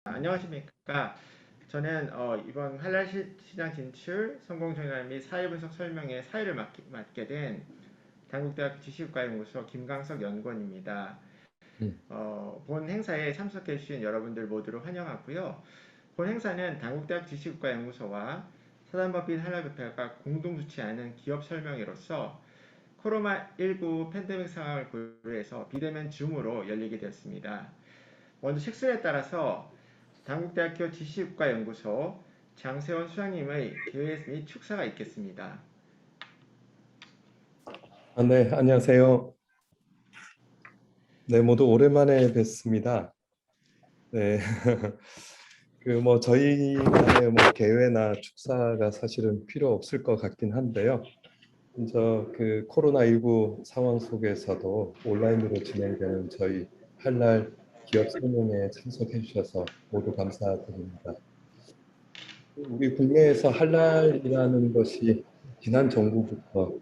안녕하십니까. 저는 이번 한랄 시장 진출, 성공 전략 및 사회 분석 설명의 사회를 맡게 된 단국대학교 지식국가연구소 김강석 연구원입니다. 음, 본 행사에 참석해 주신 여러분들 모두를 환영하고요. 본 행사는 단국대학 지식국가연구소와 사단법인 한랄협회가 공동 주최하는 기업 설명회로서 코로나19 팬데믹 상황을 고려해서 비대면 줌으로 열리게 되었습니다. 먼저 식순에 따라서 단국대학교 지식국가연구소 장세원 수장님의 계획 및 축사가 있겠습니다. 네, 안녕하세요. 네, 모두 오랜만에 뵙습니다. 네, 저희만의 계회나 축사가 사실은 필요 없을 것 같긴 한데요. 먼저 코로나19 상황 속에서도 온라인으로 진행되는 저희 한날 기업 설명회에 참석해 주셔서 모두 감사드립니다. 우리 국내에서 한랄이라는 것이 지난 정부부터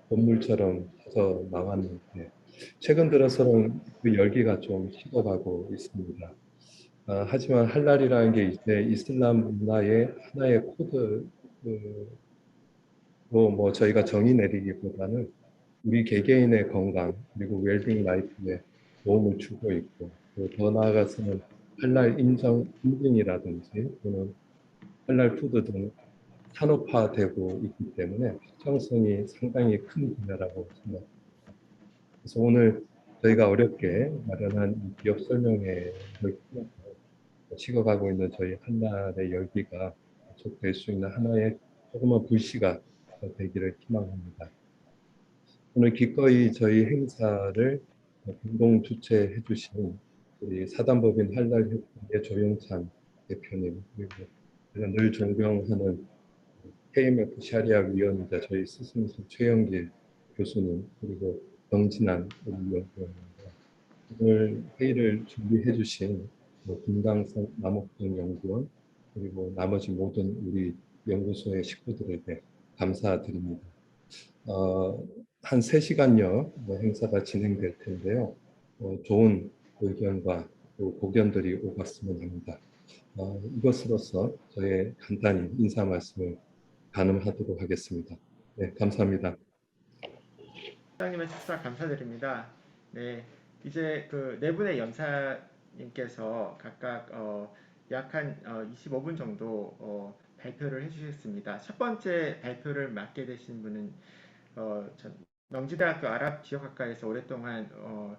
건물처럼 터져 나왔는데 최근 들어서는 그 열기가 좀 식어가고 있습니다. 하지만 할랄이라는 게 이제 이슬람 문화의 하나의 코드로 저희가 정의 내리기보다는 우리 개개인의 건강 그리고 웰빙 라이프에 도움을 주고 있고 더 나아가서는 할랄 인증이라든지 또는 할랄 푸드 등 산업화되고 있기 때문에 확장성이 상당히 큰 분야라고 생각합니다. 그래서 오늘 저희가 어렵게 마련한 이 기업 설명회를 통해서 식어가고 있는 저희 한날의 열기가 계속될 수 있는 하나의 조그만 불씨가 되기를 희망합니다. 오늘 기꺼이 저희 행사를 공동 주최해 주신 우리 사단법인 한랄협회의 조영찬 대표님 그리고 제가 늘 존경하는 KMF 샤리아 위원이자 저희 스승이신 최영길 교수님 그리고 정진환 우리 연구원입니다. 오늘 회의를 준비해 주신 김강성 남옥동 연구원 그리고 나머지 모든 우리 연구소의 식구들에게 감사드립니다. 어, 한 3시간여 행사가 진행될 텐데요. 좋은 의견과 또 고견들이 오갔으면 합니다. 이것으로서 저의 간단히 인사 말씀을 가늠하도록 하겠습니다. 네, 감사합니다. 수장님의 축사 감사드립니다. 네, 이제 그 네 분의 연사님께서 각각 약 한 25분 정도 발표를 해주셨습니다. 첫 번째 발표를 맡게 되신 분은 명지대학교 아랍 지역학과에서 오랫동안 어,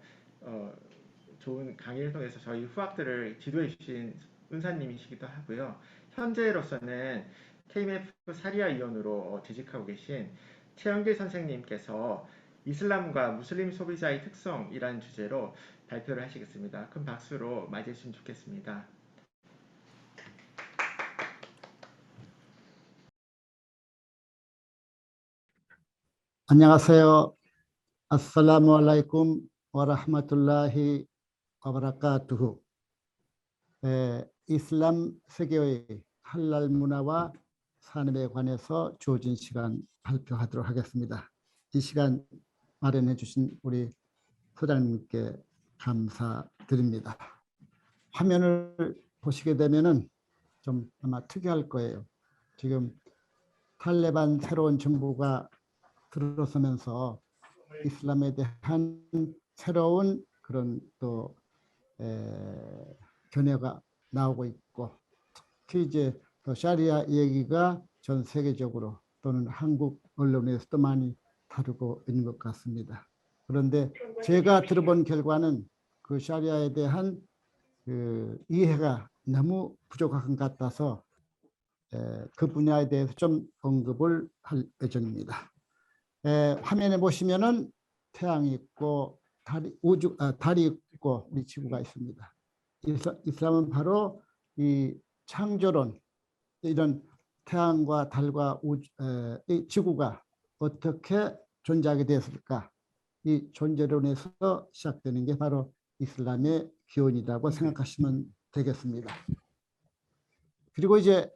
좋은 강의를 통해서 저희 후학들을 지도해 주신 은사님이시기도 하고요. 현재로서는 KMF 사리아 위원으로 재직하고 계신 최영길 선생님께서 이슬람과 무슬림 소비자의 특성이라는 주제로 발표를 하시겠습니다. 큰 박수로 맞이해 주시면 좋겠습니다. 안녕하세요. 아살라무 알라이쿰 와라흐마툴라히 와바라카투후. 이슬람 세계의 할랄 문화와 산업에 관해서 주어진 시간 발표하도록 하겠습니다. 이 시간 마련해 주신 우리 소장님께 감사드립니다. 화면을 보시게 되면은 좀 아마 특이할 거예요. 지금 탈레반 새로운 정부가 들어서면서 이슬람에 대한 새로운 그런 또 견해가 나오고 있고, 특히 이제 또 샤리아 얘기가 전 세계적으로 또는 한국 언론에서도 많이 다루고 있는 것 같습니다. 그런데 제가 들어본 결과는 그 샤리아에 대한 그 이해가 너무 부족한 것 같아서 그 분야에 대해서 좀 언급을 할 예정입니다. 화면에 보시면은 태양이 있고 달이 있고 우리 지구가 있습니다. 이슬람은 바로 이 창조론, 이런 태양과 달과 이 지구가 어떻게 존재하게 되었을까, 이 존재론에서 시작되는 게 바로 이슬람의 기원이라고 생각하시면 되겠습니다. 그리고 이제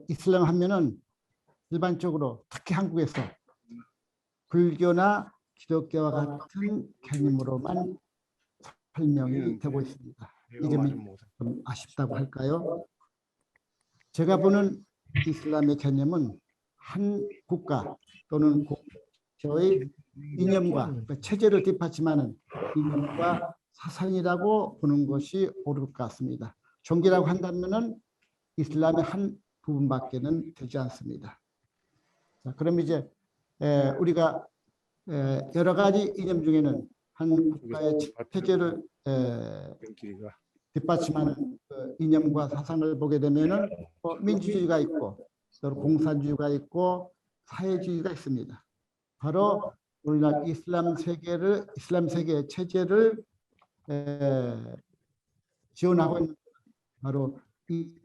이슬람 하면은 일반적으로 특히 한국에서 불교나 기독교와 같은 개념으로만 설명이 되고 있습니다. 이 점이 좀 아쉽다고 할까요? 제가 보는 이슬람의 개념은 한 국가 또는 공동체의 이념과 그 체제를 뒷받침하는 이념과 사상이라고 보는 것이 옳을 것 같습니다. 종교라고 한다면은 이슬람의 한 부분밖에는 되지 않습니다. 자, 그럼 이제 우리가 여러 가지 이념 중에는 한 국가의 체제를 뒷받침하는 그 이념과 사상을 보게 되면은 민주주의가 있고 또 공산주의가 있고 사회주의가 있습니다. 바로 오늘날 이슬람 세계의 체제를 지원하고 있는 바로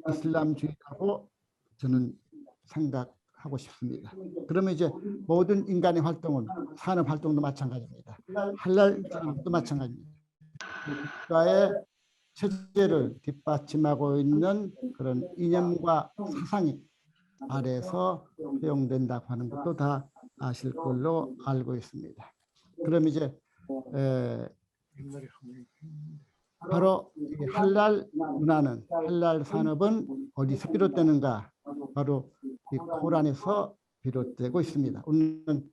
이슬람주의라고 저는 생각하고 싶습니다. 그러면 이제 모든 인간의 활동은 산업 활동도 마찬가지입니다. 할랄 산업도 마찬가지입니다. 국가의 체제를 뒷받침하고 있는 그런 이념과 사상이 아래에서 허용된다고 하는 것도 다 아실 걸로 알고 있습니다. 그럼 이제 바로 이 할랄 문화는, 할랄 산업은 어디서 비롯되는가? 바로 이 코란에서 비롯되고 있습니다. 오늘은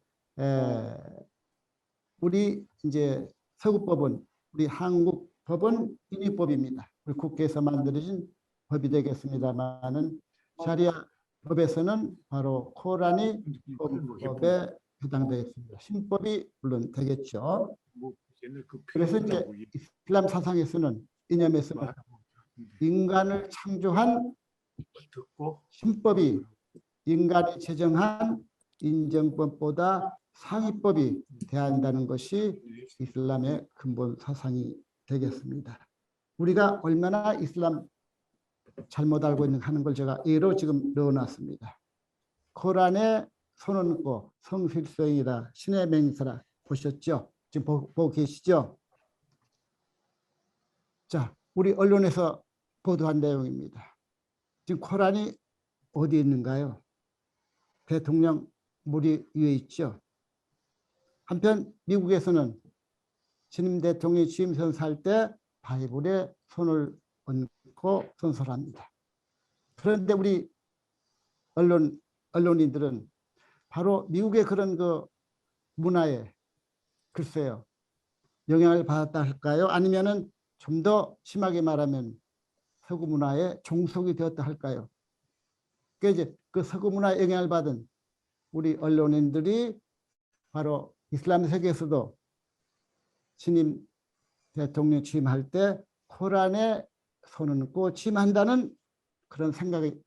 우리 이제 서구법은, 우리 한국 법은 인위법입니다. 우리 국회에서 만들어진 법이 되겠습니다만은 샤리아 법에서는 바로 코란이 법에 해당되겠습니다. 신법이 물론 되겠죠. 그래서 이제 이슬람 사상에서는, 이념에서는 인간을 창조한 신법이 인간이 제정한 인정법보다 상위법이 돼야 한다는 것이 이슬람의 근본 사상이 되겠습니다. 우리가 얼마나 이슬람 잘못 알고 있는 하는 걸 제가 예로 지금 넣어놨습니다. 코란에 손을 얹고 성실성이라 신의 맹세라 보셨죠? 지금 보고 계시죠? 자, 우리 언론에서 보도한 내용입니다. 지금 코란이 어디 있는가요? 대통령 무리 위에 있죠. 한편 미국에서는 신임 대통령이 취임 선서할 때 바이블에 손을 얹고 선서합니다. 그런데 우리 언론인들은 바로 미국의 그런 그 문화에 글쎄요 영향을 받았다 할까요? 아니면은 좀 더 심하게 말하면 서구 문화에 종속이 되었다 할까요? 그러니까 이제 그 서구 문화에 영향을 받은 우리 언론인들이 바로 이슬람 세계에서도 신임 대통령 취임할 때 코란에 손을 얹고 취임한다는 그런 생각이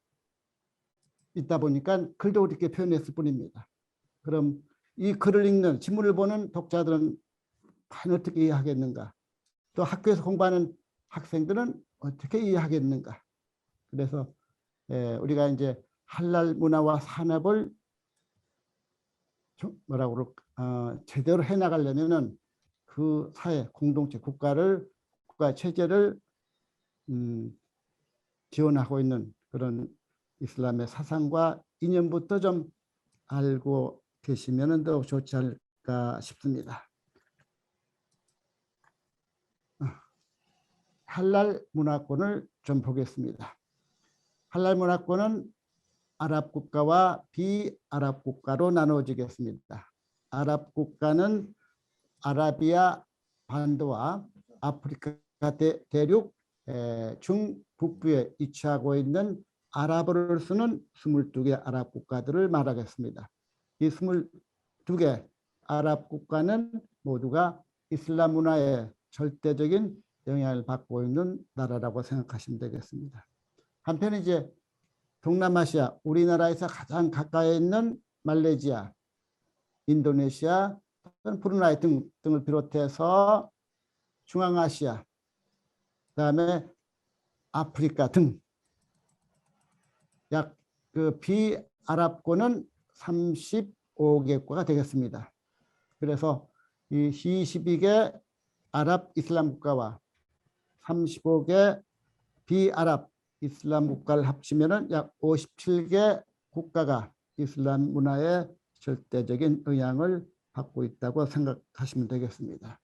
있다 보니까 글도 그렇게 표현했을 뿐입니다. 그럼 이 글을 읽는, 신문을 보는 독자들은 과연 어떻게 이해하겠는가? 또 학교에서 공부하는 학생들은 어떻게 이해하겠는가? 그래서 우리가 이제 할랄 문화와 산업을 뭐라고 제대로 해나가려면은 그 사회, 공동체, 국가 체제를 지원하고 있는 그런 이슬람의 사상과 이념부터 좀 알고 계시면 더 좋지 않을까 싶습니다. 할랄 문화권을 좀 보겠습니다. 할랄 문화권은 아랍 국가와 비아랍 국가로 나누어지겠습니다. 아랍 국가는 아라비아 반도와 아프리카 대륙 중북부에 위치하고 있는 아랍어를 쓰는 22개 아랍 국가들을 말하겠습니다. 이 22개 아랍 국가는 모두가 이슬람 문화의 절대적인 영향을 받고 있는 나라라고 생각하시면 되겠습니다. 한편 이제 동남아시아, 우리나라에서 가장 가까이 있는 말레이시아, 인도네시아, 브루나이 등을 비롯해서 중앙아시아, 그다음에 아프리카 등 약 그 비아랍권은 35개국가가 되겠습니다. 그래서 이 22개 아랍 이슬람 국가와 35개 비아랍 이슬람 국가를 합치면은 약 57개 국가가 이슬람 문화에 절대적인 영향을 받고 있다고 생각하시면 되겠습니다.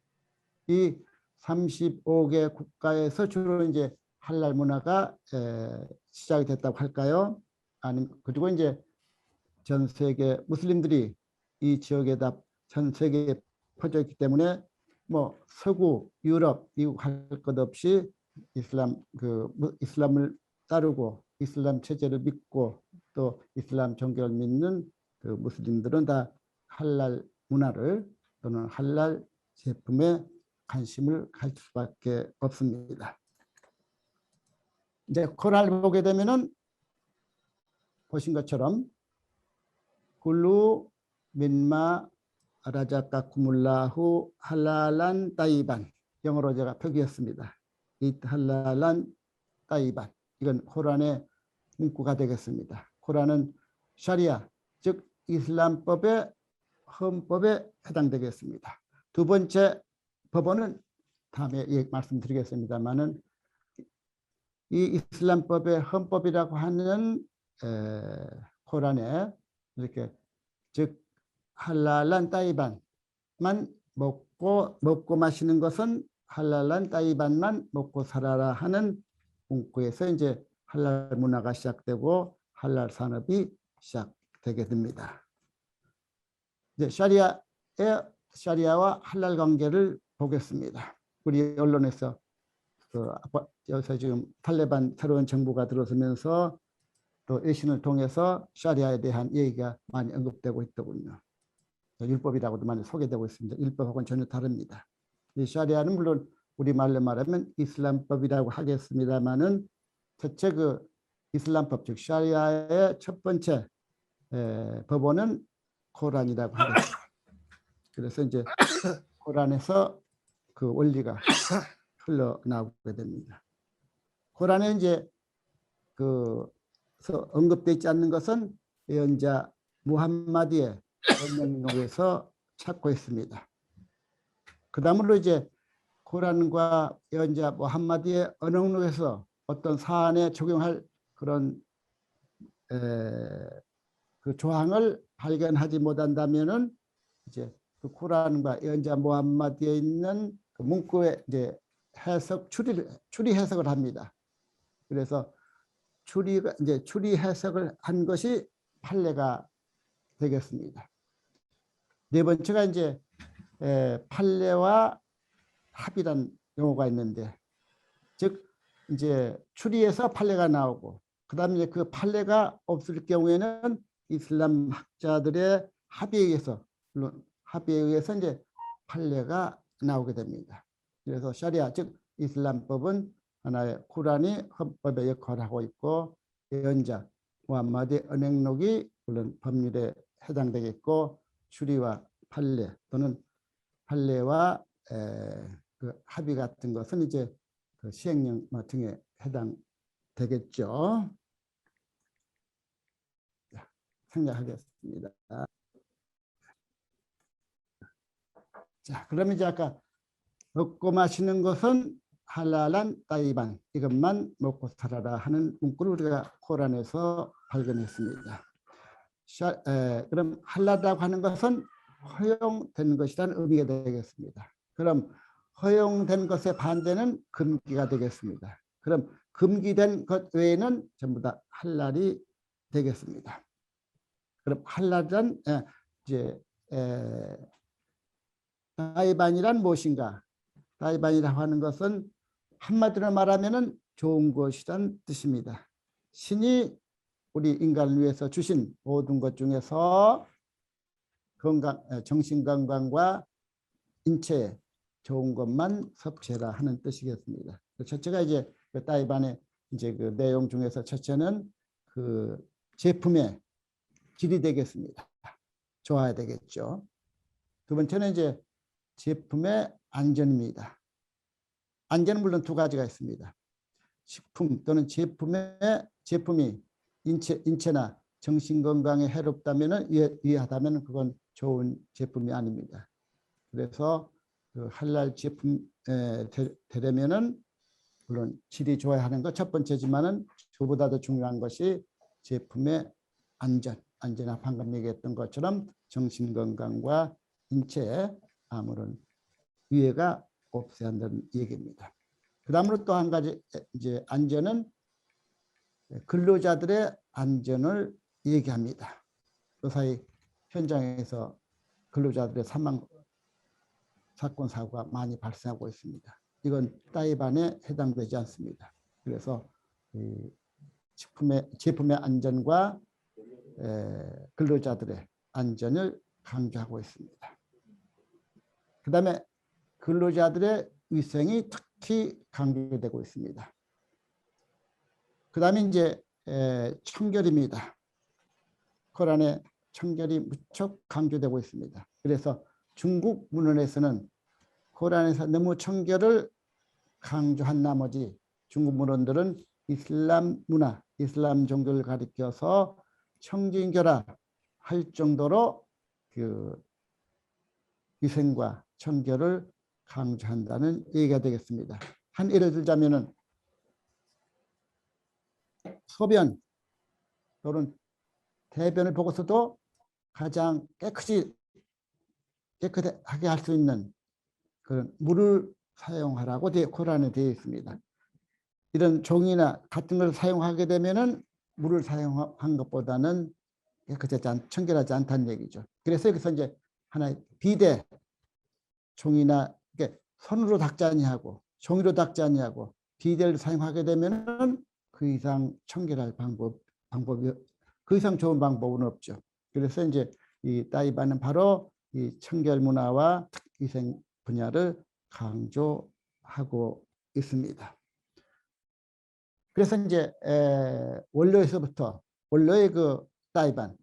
이 35개 국가에서 주로 이제 할랄 문화가 시작이 됐다고 할까요? 아니 그리고 이제 전 세계 무슬림들이 이 지역에다 전 세계에 퍼져 있기 때문에 뭐 서구, 유럽, 미국 할 것 없이 이슬람을 따르고 이슬람 체제를 믿고 또 이슬람 종교를 믿는 그 무슬림들은 다 할랄 문화를 또는 할랄 제품에 관심을 가질 수밖에 없습니다. 이제 코란을 보게 되면은 보신 것처럼 굴루 민마 라자카쿠물라후 할랄란 따이반, 영어로 제가 표기했습니다. 이 할랄란 따이반, 이건 코란의 문구가 되겠습니다. 코란은 샤리아, 즉 이슬람법의 헌법에 해당되겠습니다. 두 번째 법원은 다음에 말씀드리겠습니다만은 이 이슬람법의 헌법이라고 하는 코란에 이렇게 즉 할랄란 따이반만 먹고 마시는 것은 할랄란 따이반만 먹고 살아라 하는 문구에서 이제 할랄 문화가 시작되고 할랄 산업이 시작되게 됩니다. 이제 샤리아와 할랄 관계를 보겠습니다. 우리 언론에서 여기서 지금 탈레반 새로운 정부가 들어서면서 또 외신을 통해서 샤리아에 대한 얘기가 많이 언급되고 있더군요. 율법이라고도 많이 소개되고 있습니다. 율법하고는 전혀 다릅니다. 이 샤리아는 물론 우리말로 말하면 이슬람법이라고 하겠습니다만은 첫째 그 이슬람법 즉 샤리아의 첫 번째 법원은 코란이라고 하겠습니다. 그래서 이제 코란에서 그 원리가 흘러나오게 됩니다. 코란에 이제 언급되어 있지 않는 것은 예언자 무함마디의 언명록에서 찾고 있습니다. 그 다음으로 이제 코란과 예언자 무함마디의 언명록에서 어떤 사안에 적용할 그런 그 조항을 발견하지 못한다면은 이제 그 코란과 예언자 무함마디에 있는 그 문구의 이제 추리 해석을 합니다. 그래서 추리 해석을 한 것이 판례가 되겠습니다. 네 번째가 이제 판례와 합이란 용어가 있는데, 즉 이제 추리에서 판례가 나오고, 그다음에 그 판례가 없을 경우에는 이슬람 학자들의 물론 합의에 의해서 이제 판례가 나오게 됩니다. 그래서 샤리아 즉 이슬람법은 하나의 쿠란이 헌법의 역할을 하고 있고, 예언자 무함마드의 언행록이 물론 법률에 해당되겠고, 추리와 판례 또는 판례와 그 합의 같은 것은 이제 그 시행령 등에 해당되겠죠. 생략하겠습니다. 자, 그러면 이제 아까 먹고 마시는 것은 할랄한 따이반, 이것만 먹고 살아라 하는 문구를 우리가 코란에서 발견했습니다. 그럼 할랄이라고 하는 것은 허용된 것이라는 의미가 되겠습니다. 그럼 허용된 것의 반대는 금기가 되겠습니다. 그럼 금기된 것 외에는 전부 다 할랄이 되겠습니다. 그럼 할랄은 이제 따이반이란 무엇인가? 따이반이라고 하는 것은 한마디로 말하면은 좋은 것이란 뜻입니다. 신이 우리 인간을 위해서 주신 모든 것 중에서 정신 건강과 인체에 좋은 것만 섭취해라 하는 뜻이겠습니다. 첫째가 이제 그 따이반의 이제 그 내용 중에서 첫째는 그 제품의 질이 되겠습니다. 좋아야 되겠죠. 두 번째는 이제 제품의 안전입니다. 안전은 물론 두 가지가 있습니다. 식품 또는 제품이 인체나 정신 건강에 해롭다면은 위하다면 그건 좋은 제품이 아닙니다. 그래서 그 할랄 제품 되려면은 물론 질이 좋아야 하는 것 첫 번째지만은 그보다 더 중요한 것이 제품의 안전하 방금 얘기했던 것처럼 정신 건강과 인체에 아무런 위해가 없애야 한다는 얘기입니다. 그 다음으로 또 한 가지 이제 안전은 근로자들의 안전을 얘기합니다. 그 사이 현장에서 근로자들의 사망 사건 사고가 많이 발생하고 있습니다. 이건 따위반에 해당되지 않습니다. 그래서 이 제품의 안전과 근로자들의 안전을 강조하고 있습니다. 그 다음에 근로자들의 위생이 특히 강조되고 있습니다. 그 다음에 이제 청결입니다. 코란에 청결이 무척 강조되고 있습니다. 그래서 중국 문헌에서는 코란에서 너무 청결을 강조한 나머지 중국 문헌들은 이슬람 문화, 이슬람 종교를 가리켜서 청진교라 할 정도로 그 위생과 청결을 강조한다는 얘기가 되겠습니다. 한 예를 들자면은 소변 또는 대변을 보고서도 가장 깨끗하게 할 수 있는 그런 물을 사용하라고 코란에 되어 있습니다. 이런 종이나 같은 걸 사용하게 되면은 물을 사용한 것보다는 청결하지 않다는 얘기죠. 그래서 여기서 이제 하나의 비데 종이나 손으로 닦지 아니하고 종이로 닦지 아니하고 비데를 사용하게 되면은 그 이상 청결할 방법이 그 이상 좋은 방법은 없죠. 그래서 이제 이 따위반은 바로 이 청결 문화와 위생 분야를 강조하고 있습니다. 그래서 이제 원로에서부터 원로의 그 따위반,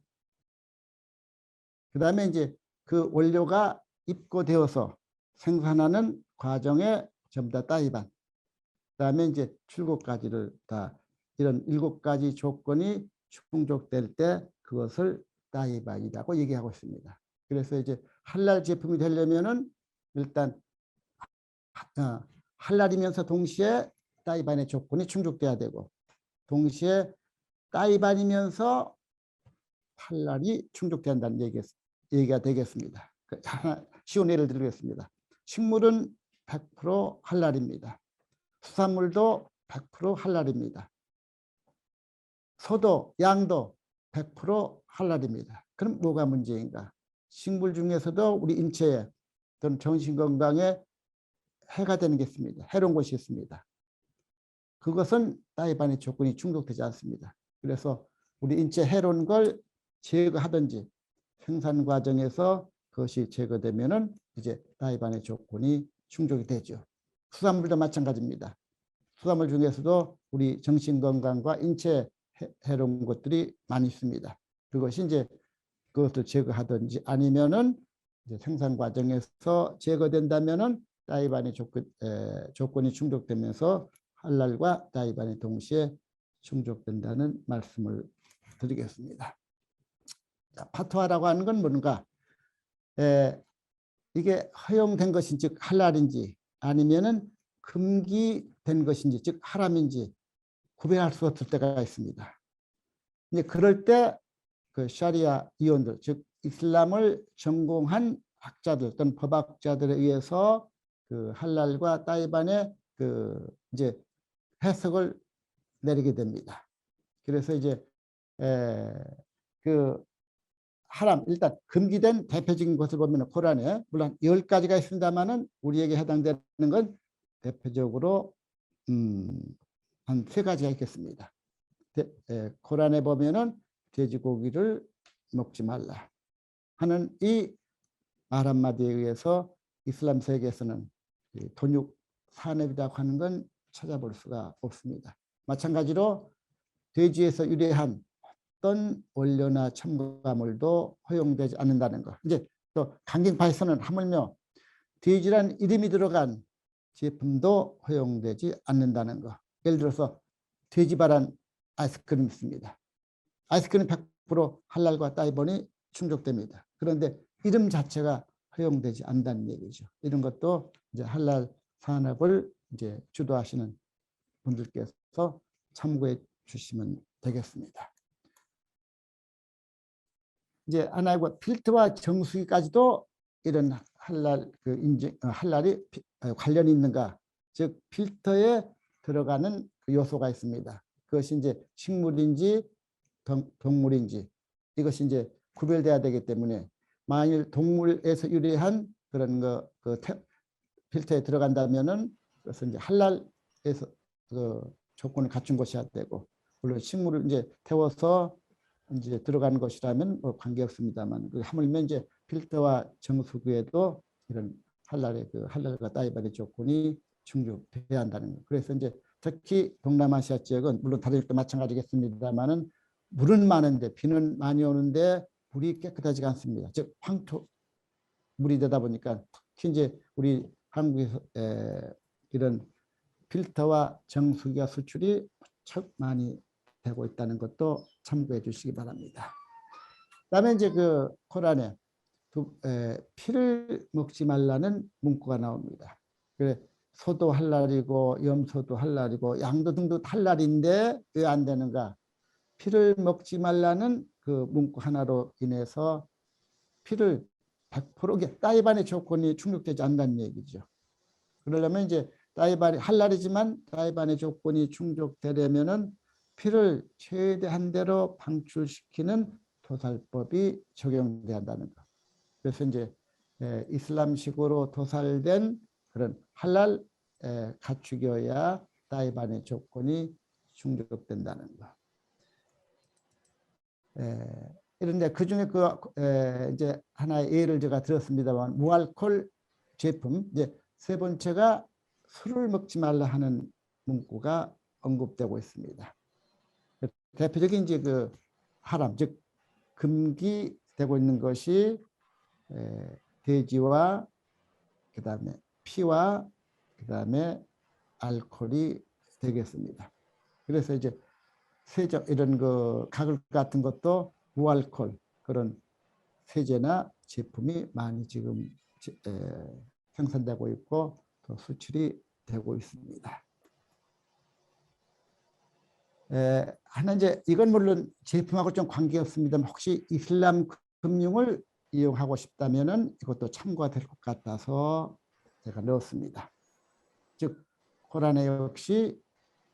그 다음에 이제 그 원료가 입고되어서 생산하는 과정에 전부 다 따위반, 그 다음에 이제 출고까지를 다 이런 7가지 조건이 충족될 때 그것을 따위반이라고 얘기하고 있습니다. 그래서 이제 할랄 제품이 되려면은 일단 할랄이면서 동시에 따위반의 조건이 충족돼야 되고, 동시에 따위반이면서 할랄이 충족된다는 얘기가 되겠습니다. 하나 쉬운 예를 들겠습니다. 식물은 100% 할랄입니다. 수산물도 100% 할랄입니다. 소도 양도 100% 할랄입니다. 그럼 뭐가 문제인가? 식물 중에서도 우리 인체에 또는 정신건강에 해가 되는 게 있습니다. 해로운 것이 있습니다. 그것은 따위반의 조건이 충족되지 않습니다. 그래서 우리 인체 해로운 걸 제거하든지 생산 과정에서 그것이 제거되면은 이제 따위반의 조건이 충족이 되죠. 수산물도 마찬가지입니다. 수산물 중에서도 우리 정신건강과 인체 해로운 것들이 많이 있습니다. 그것이 이제 그것을 제거하든지 아니면은 이제 생산 과정에서 제거된다면은 따위반의 조건이 충족되면서 할랄과 따위반이 동시에 충족된다는 말씀을 드리겠습니다. 파토아라고 하는 건 뭔가? 이게 허용된 것인지 즉 할랄인지 아니면은 금기된 것인지 즉 하람인지 구별할 수 없을 때가 있습니다. 이제 그럴 때 그 샤리아 이론들 즉 이슬람을 전공한 학자들 또는 법학자들에 의해서 그 할랄과 따위반의 그 이제 해석을 내리게 됩니다. 그래서 이제 그 하람 일단 금기된 대표적인 것을 보면 코란에 물론 10가지가 있습니다만은 우리에게 해당되는 건 대표적으로 한 3가지가 있겠습니다. 코란에 보면은 돼지고기를 먹지 말라 하는 이 말 한마디에 의해서 이슬람 세계에서는 돈육 산업이라고 하는 건 찾아볼 수가 없습니다. 마찬가지로 돼지에서 유래한 어떤 원료나 첨가물도 허용되지 않는다는 것. 이제 또 강경파에서는 하물며 돼지란 이름이 들어간 제품도 허용되지 않는다는 것. 예를 들어서 돼지발한 아이스크림이 있습니다. 아이스크림 100% 할랄과 따위반이 충족됩니다. 그런데 이름 자체가 허용되지 않는다는 얘기죠. 이런 것도 이제 할랄 산업을 이제 주도하시는 분들께서 참고해 주시면 되겠습니다. 이제 하나의 필터와 정수기까지도 이런 할랄 그 인증 할랄이 관련이 있는가? 즉 필터에 들어가는 그 요소가 있습니다. 그것이 이제 식물인지 동물인지 이것이 이제 구별돼야 되기 때문에 만일 동물에서 유래한 그런 그 필터에 들어간다면은 그것은 이제 할랄에서 그 조건을 갖춘 것이어야 되고 물론 식물을 이제 태워서 이제 들어가는 것이라면 뭐 관계없습니다만 하물며 이제 필터와 정수기에도 이런 할랄과 따이반의 조건이 충족돼야 한다는 거. 그래서 이제 특히 동남아시아 지역은 물론 다른 지역도 마찬가지겠습니다만은 물은 많은데 비는 많이 오는데 물이 깨끗하지가 않습니다. 즉 황토 물이 되다 보니까 특히 이제 우리 한국에서 이런 필터와 정수기와 수출이 무척 많이 되고 있다는 것도 참고해 주시기 바랍니다. 그다음에 이제 그 코란에 피를 먹지 말라는 문구가 나옵니다. 그래 소도 할랄이고 염소도 할랄이고 양도 등도 할랄인데 왜 안 되는가? 피를 먹지 말라는 그 문구 하나로 인해서 피를 100% 따이반의 조건이 충족되지 않는다는 얘기죠. 그러려면 이제 따이반이 할랄이지만 따이반의 조건이 충족되려면은 피를 최대한 대로 방출시키는 도살법이 적용돼야 한다는 것. 그래서 이제 이슬람식으로 도살된 그런 할랄 가축이어야 따이반의 조건이 충족된다는 것. 이런데 그 중에 이제 하나의 예를 제가 들었습니다만 무알콜 제품 이제 세 번째가 술을 먹지 말라 하는 문구가 언급되고 있습니다. 대표적인 이제 그 하람 즉 금기되고 있는 것이 돼지와 그다음에 피와 그다음에 알코올이 되겠습니다. 그래서 이제 세제 이런 그 가글 같은 것도 무알콜 그런 세제나 제품이 많이 지금 생산되고 있고 또 수출이 되고 있습니다. 하나 이제 이건 물론 제품하고 좀 관계없습니다만 혹시 이슬람 금융을 이용하고 싶다면은 이것도 참고가 될 것 같아서 제가 넣었습니다. 즉 코란에 역시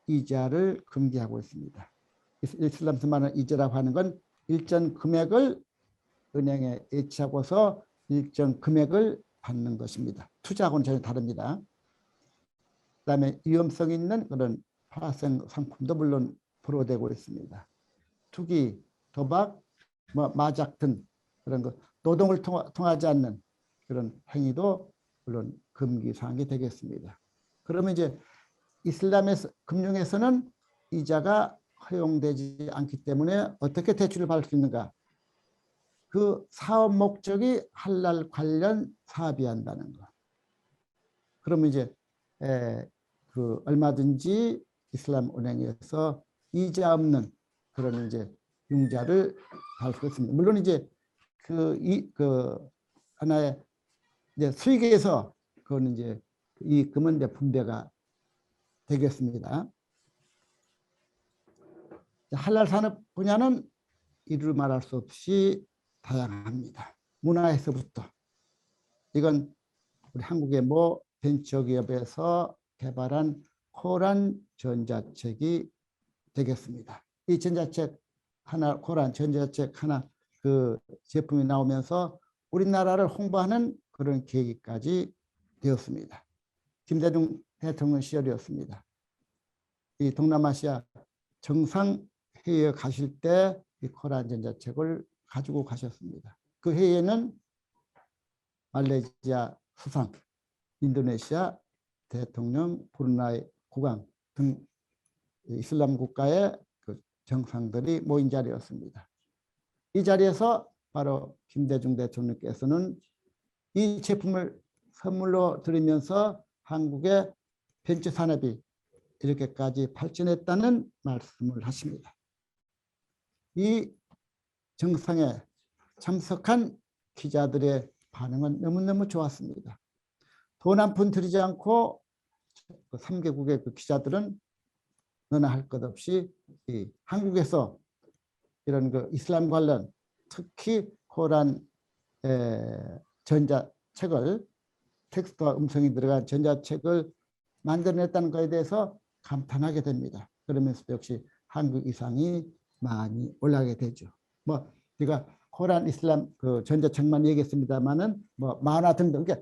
이자를 금기하고 있습니다. 이슬람에서 말하는 이자라고 하는 건 일정 금액을 은행에 예치하고서 일정 금액을 받는 것입니다. 투자하고는 전혀 다릅니다. 그다음에 위험성 있는 그런 파생 상품도 물론 보호되고 있습니다. 투기, 도박, 마작 등 그런 거 노동을 통하지 않는 그런 행위도 물론 금기 사항이 되겠습니다. 그러면 이제 이슬람에서 금융에서는 이자가 허용되지 않기 때문에 어떻게 대출을 받을 수 있는가? 그 사업 목적이 할랄 관련 사업이 한다는 거. 그러면 이제 그 얼마든지 이슬람 은행에서 이자 없는 그런 이제 융자를 받을 수 있습니다. 물론 이제 그 하나의 이제 수익에서 그거는 이제 이익금은 이제 분배가 되겠습니다. 할랄 산업 분야는 이루 말할 수 없이 다양합니다. 문화에서부터 이건 우리 한국의 모 벤처기업에서 개발한 코란 전자책이 되겠습니다. 이 전자책 하나, 코란 전자책 하나 그 제품이 나오면서 우리나라를 홍보하는 그런 계기까지 되었습니다. 김대중 대통령 시절이었습니다. 이 동남아시아 정상회의에 가실 때 이 코란 전자책을 가지고 가셨습니다. 그 회의에는 말레이시아 수상, 인도네시아 대통령, 브루나이 국왕 등 이슬람 국가의 그 정상들이 모인 자리였습니다. 이 자리에서 바로 김대중 대통령께서는 이 제품을 선물로 드리면서 한국의 벤처 산업이 이렇게까지 발전했다는 말씀을 하십니다. 이 정상에 참석한 기자들의 반응은 너무너무 좋았습니다. 돈 한 푼 들이지 않고 3개국의 그 기자들은 너나 할 것 없이 이 한국에서 이런 그 이슬람 관련 특히 코란 전자 책을 텍스트와 음성이 들어간 전자책을 만들어냈다는 것에 대해서 감탄하게 됩니다. 그러면서 역시 한국 이상이 많이 올라가게 되죠. 뭐 제가 코란 이슬람 그 전자책만 얘기했습니다만은 뭐 만화 등등 여러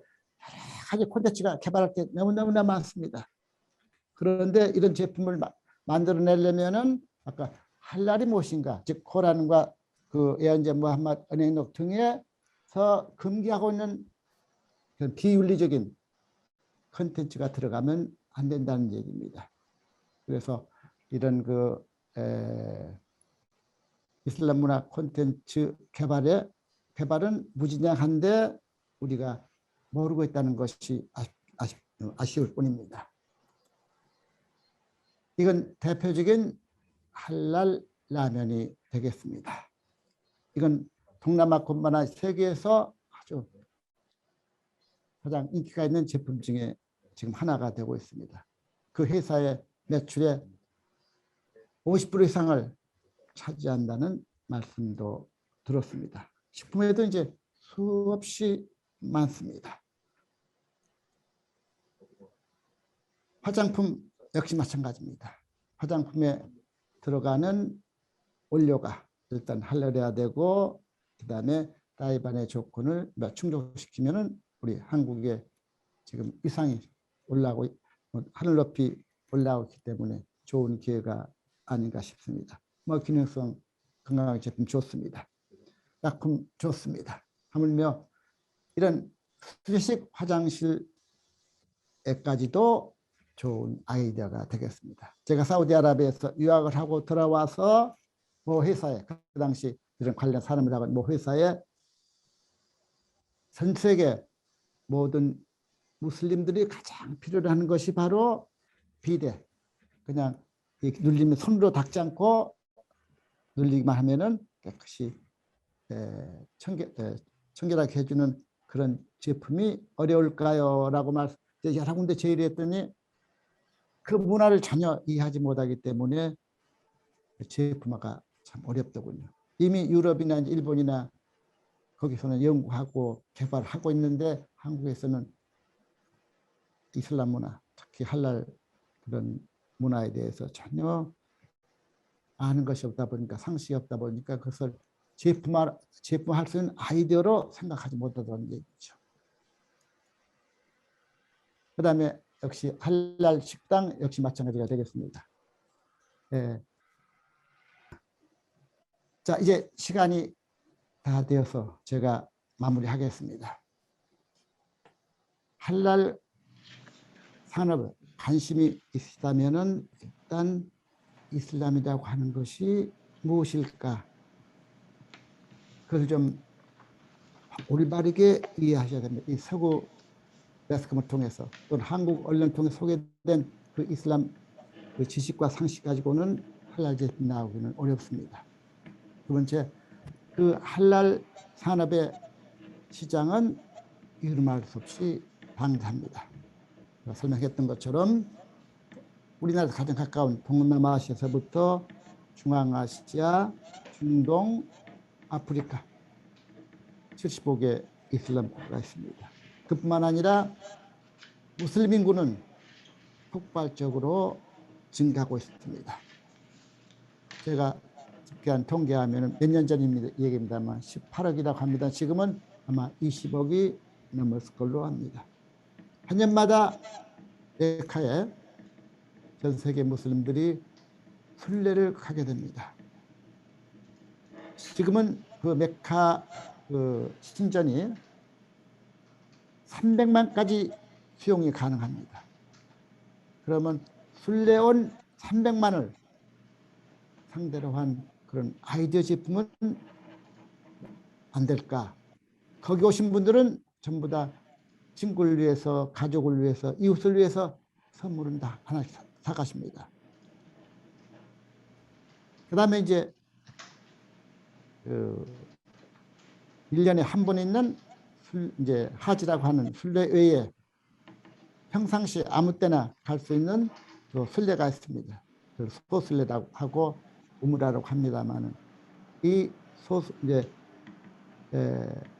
가지 콘텐츠가 개발할 때 너무너무나 많습니다. 그런데 이런 제품을 만들어내려면은 아까 할랄이 무엇인가, 즉 코란과 그 예언자 무함마드 언행록 등에서 금기하고 있는 그런 비윤리적인 컨텐츠가 들어가면 안 된다는 얘기입니다. 그래서 이런 그 이슬람 문화 콘텐츠 개발은 무진장한데 우리가 모르고 있다는 것이 아쉬울 뿐입니다. 이건 대표적인 할랄 라면이 되겠습니다. 이건 동남아뿐만 아니라 세계에서 아주 가장 인기가 있는 제품 중에 지금 하나가 되고 있습니다. 그 회사의 매출의 50% 이상을 차지한다는 말씀도 들었습니다. 식품에도 이제 수없이 많습니다. 화장품 역시 마찬가지입니다. 화장품에 들어가는 원료가 일단 할랄해야 되고 그다음에 다이반의 조건을 충족시키면은 우리 한국의 지금 위상이 올라오고 하늘 높이 올라오기 때문에 좋은 기회가 아닌가 싶습니다. 뭐 기능성 건강한 제품 좋습니다. 약품 좋습니다. 하물며 이런 수제식 화장실에까지도 좋은 아이디어가 되겠습니다. 제가 사우디아라비아에서 유학을 하고 돌아와서 모 회사에 그 당시 이런 관련 산업을 하고 모 회사에 전 세계 모든 무슬림들이 가장 필요로 하는 것이 바로 비데. 그냥 눌리면 손으로 닦지 않고 눌리기만 하면은 깨끗이 청결하게 해주는 그런 제품이 어려울까요? 라고 여러 군데 제의를 했더니 그 문화를 전혀 이해하지 못하기 때문에 제품화가 참 어렵더군요. 이미 유럽이나 일본이나 거기서는 연구하고 개발하고 있는데 한국에서는 이슬람 문화, 특히 할랄 그런 문화에 대해서 전혀 아는 것이 없다 보니까 상식이 없다 보니까 그것을 제품할 수 있는 아이디어로 생각하지 못하다는 얘기죠. 그 다음에 역시 할랄 식당 역시 마찬가지가 되겠습니다. 예. 자, 이제 시간이 다 되어서 제가 마무리하겠습니다. 할랄 산업에 관심이 있다면은 일단 이슬람이라고 하는 것이 무엇일까? 그걸 좀 올바르게 이해하셔야 됩니다. 이 서구 매스컴을 통해서 또는 한국 언론 통해 소개된 그 이슬람 그 지식과 상식 가지고는 할랄 제품 나오기는 어렵습니다. 두 번째, 그 할랄 산업의 시장은 이루말 수 없이 방대합니다. 설명했던 것처럼 우리나라에서 가장 가까운 동남아시아에서부터 중앙아시아, 중동, 아프리카 75개 이슬람 국가가 있습니다. 그뿐만 아니라 무슬림 인구는 폭발적으로 증가하고 있습니다. 제가 집계한 통계하면 몇 년 전 얘기입니다만 18억이라고 합니다. 지금은 아마 20억이 넘었을 걸로 합니다. 한 년마다 메카에 전 세계 무슬림들이 순례를 가게 됩니다. 지금은 그 메카 그 신전이 300만까지 수용이 가능합니다. 그러면 순례 온 300만을 상대로 한 그런 아이디어 제품은 안 될까? 거기 오신 분들은 전부 다 친구를 위해서, 가족을 위해서, 이웃을 위해서 선물은 다 하나씩 사가십니다. 그 다음에 이제 1년에 한 번 있는 이제 하지라고 하는 순례 외에 평상시 아무 때나 갈 수 있는 그 순례가 있습니다. 소순례라고 하고 우므라라고 합니다만은 이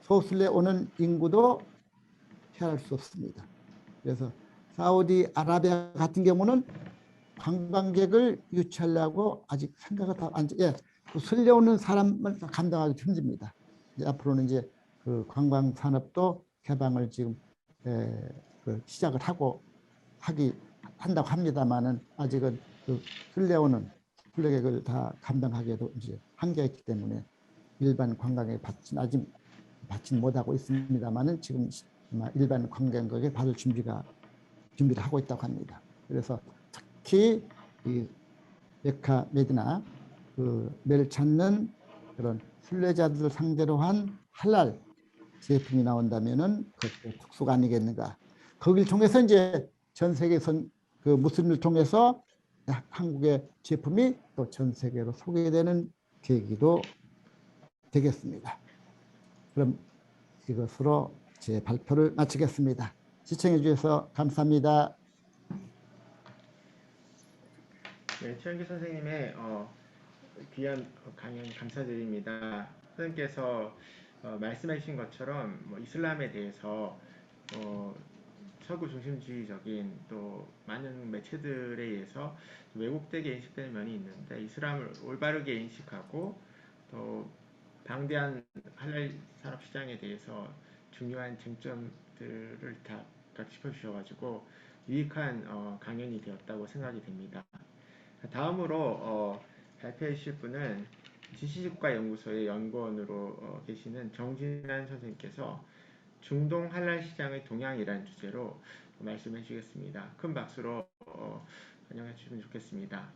소순례 오는 인구도 헤아릴 수 없습니다. 그래서 사우디아라비아 같은 경우는 관광객을 유치하려고 아직 생각을 안, 예, 그 설레오는 사람을 감당하기 힘듭니다. 이제 앞으로는 이제 그 관광 산업도 개방을 지금 그 시작을 한다고 합니다만은 아직은 그 설레오는 순례객을 다 감당하기에도 이제 한계가 있기 때문에 일반 관광객 아직 받지는 못하고 있습니다만은 지금 아마 일반 관광객에 받을 준비를 하고 있다고 합니다. 그래서 특히 이 메카 메디나 그매를 찾는 그런 순례자들을 상대로 한 할랄 제품이 나온다면은 그것도 특수가 아니겠는가. 거기를 통해서 이제 전 세계선 그 무슬림을 통해서 한국의 제품이 또 전 세계로 소개되는 계기도 되겠습니다. 그럼 이것으로 제 발표를 마치겠습니다. 시청해 주셔서 감사합니다. 네, 최영기 선생님의 귀한 강연 감사드립니다. 선생님께서 말씀해 주신 것처럼 뭐 이슬람에 대해서 서구 중심주의적인 또 많은 매체들에 의해서 왜곡되게 인식되는 면이 있는데 이슬람을 올바르게 인식하고 또 방대한 할랄 산업 시장에 대해서 중요한 쟁점들을 다 짚어주셔가지고 유익한 강연이 되었다고 생각이 됩니다. 다음으로 발표해 주실 분은 지시국가연구소의 연구원으로 계시는 정진환 선생님께서 중동 할랄 시장의 동향이라는 주제로 말씀해 주시겠습니다. 큰 박수로 환영해 주시면 좋겠습니다.